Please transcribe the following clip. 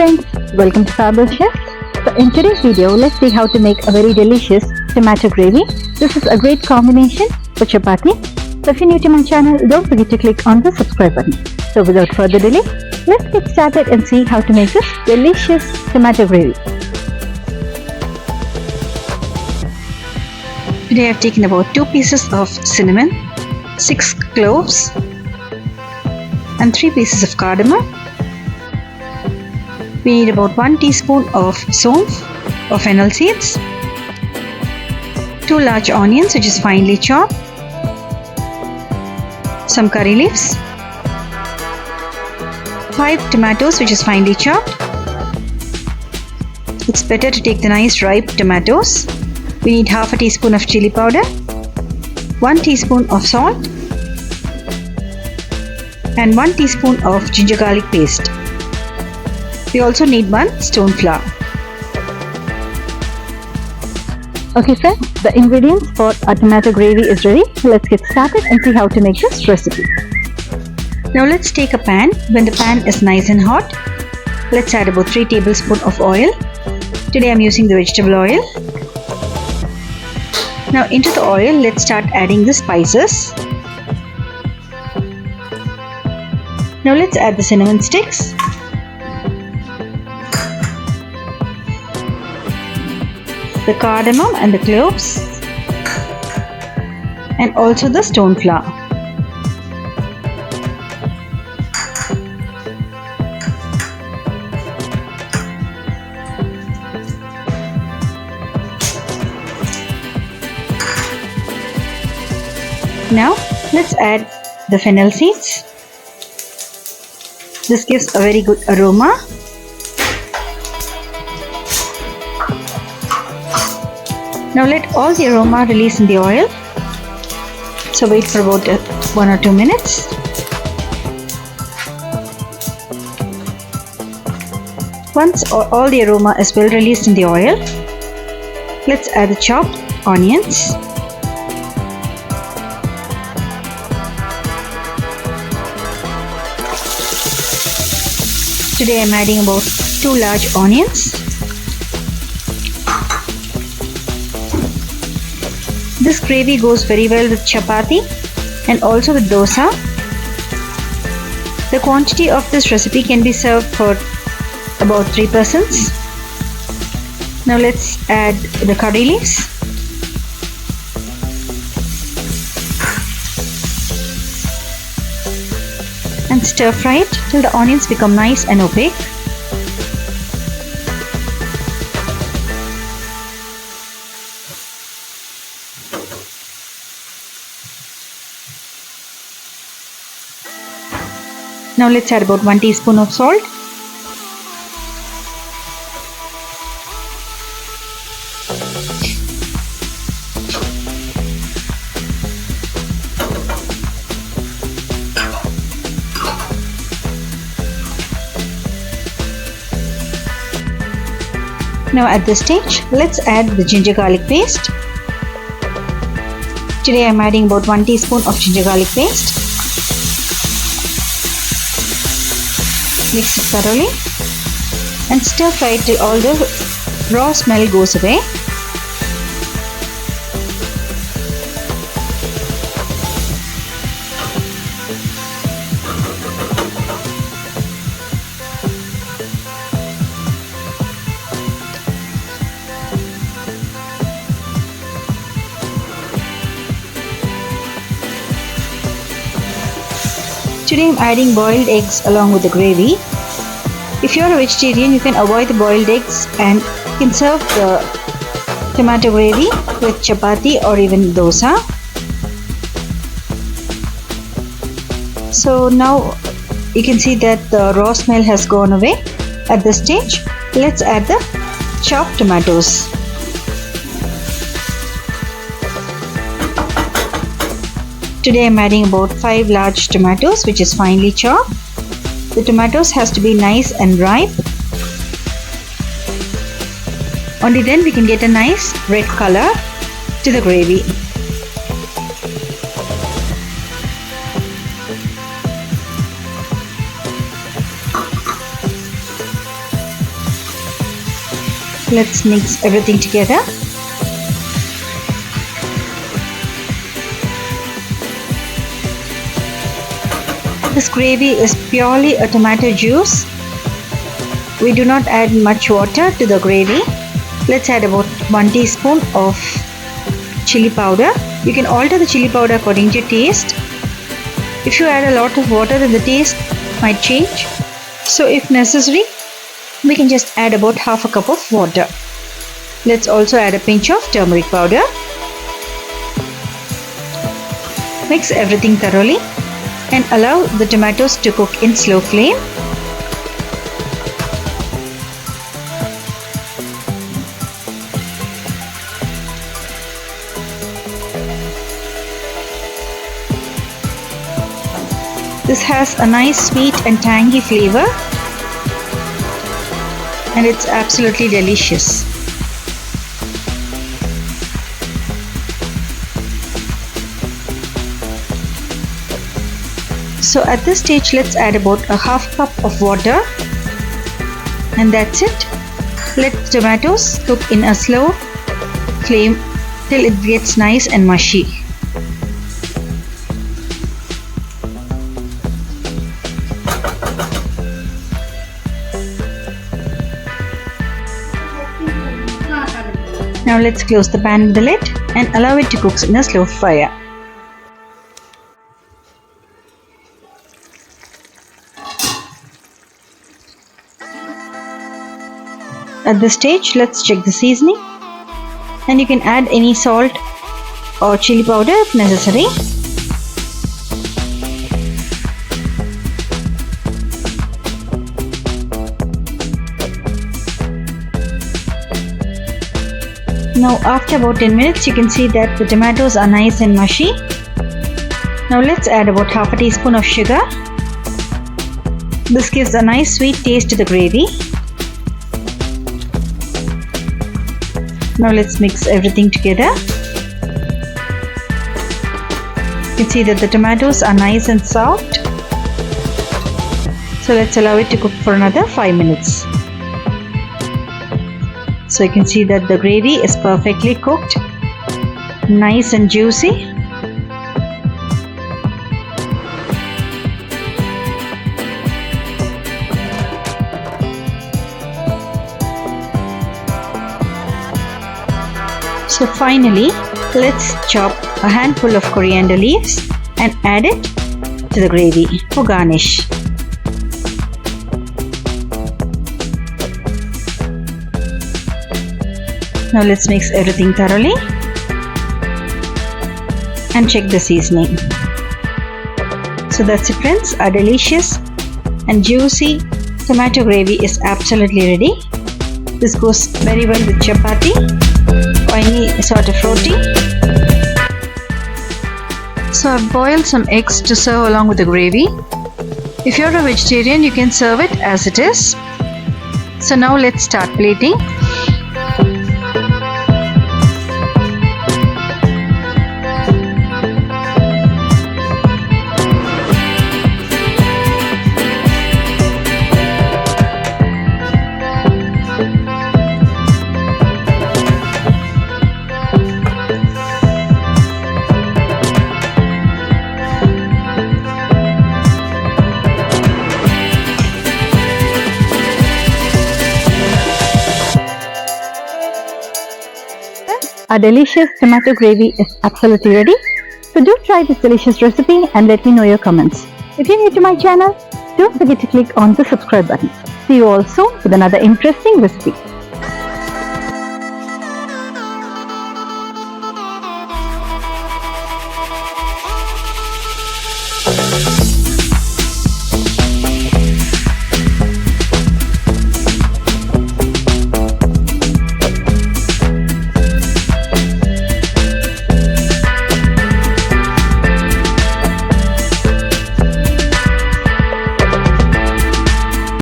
friends, welcome to Fabul Chef. So in today's video, let's see how to make a very delicious tomato gravy. This is a great combination for chapati. So if you're new to my channel, don't forget to click on the subscribe button. So without further delay, let's get started and see how to make this delicious tomato gravy. Today I've taken about 2 pieces of cinnamon, 6 cloves and 3 pieces of cardamom. We need about 1 teaspoon of saunf or fennel seeds, 2 large onions which is finely chopped, some curry leaves, 5 tomatoes which is finely chopped. It's better to take the nice ripe tomatoes. We need half a teaspoon of chili powder, 1 teaspoon of salt and 1 teaspoon of ginger garlic paste. We also need 1 stone flour. Okay friends, the ingredients for our tomato gravy is ready. Let's get started and see how to make this recipe. Now let's take a pan. When the pan is nice and hot, let's add about 3 tablespoons of oil. Today I'm using the vegetable oil. Now into the oil, let's start adding the spices. Now let's add the cinnamon sticks. The cardamom and the cloves. And also the stone flour. Now let's add the fennel seeds. This gives a very good aroma. Now let all the aroma release in the oil. So wait for about 1 or 2 minutes. Once all the aroma is well released in the oil, let's add the chopped onions. Today I'm adding about 2 large onions. This gravy goes very well with chapati and also with dosa. The quantity of this recipe can be served for about 3 persons. Now let's add the curry leaves. And stir fry it till the onions become nice and opaque. Now let's add about 1 teaspoon of salt. Now at this stage, let's add the ginger garlic paste. Today I'm adding about 1 teaspoon of ginger garlic paste. Mix it thoroughly and stir fry it till all the raw smell goes away. Today I'm adding boiled eggs along with the gravy. If you're a vegetarian, you can avoid the boiled eggs and you can serve the tomato gravy with chapati or even dosa. So now you can see that the raw smell has gone away. At this stage, let's add the chopped tomatoes. Today I'm adding about 5 large tomatoes which is finely chopped. The tomatoes has to be nice and ripe. Only then we can get a nice red color to the gravy. Let's mix everything together. This gravy is purely a tomato juice. We do not add much water to the gravy. Let's add about 1 teaspoon of chili powder. You can alter the chili powder according to your taste. If you add a lot of water, then the taste might change. So if necessary, we can just add about half a cup of water. Let's also add a pinch of turmeric powder. Mix everything thoroughly and allow the tomatoes to cook in slow flame. This has a nice sweet and tangy flavor, and it's absolutely delicious. So at this stage, let's add about a half cup of water, and that's it. Let the tomatoes cook in a slow flame till it gets nice and mushy. Now let's close the pan with the lid and allow it to cook in a slow fire. At this stage, let's check the seasoning, and you can add any salt or chili powder if necessary. Now after about 10 minutes, you can see that the tomatoes are nice and mushy. Now let's add about half a teaspoon of sugar. This gives a nice sweet taste to the gravy. Now let's mix everything together. You can see that the tomatoes are nice and soft. So let's allow it to cook for another 5 minutes. So you can see that the gravy is perfectly cooked, nice and juicy. So finally, let's chop a handful of coriander leaves and add it to the gravy for garnish. Now let's mix everything thoroughly and check the seasoning. So that's it, friends. Our delicious and juicy tomato gravy is absolutely ready. This goes very well with chapati or any sort of roti. So I've boiled some eggs to serve along with the gravy. If you're a vegetarian, you can serve it as it is. So now let's start plating. Our delicious tomato gravy is absolutely ready. So do try this delicious recipe and let me know your comments. If you're new to my channel, don't forget to click on the subscribe button. See you all soon with another interesting recipe.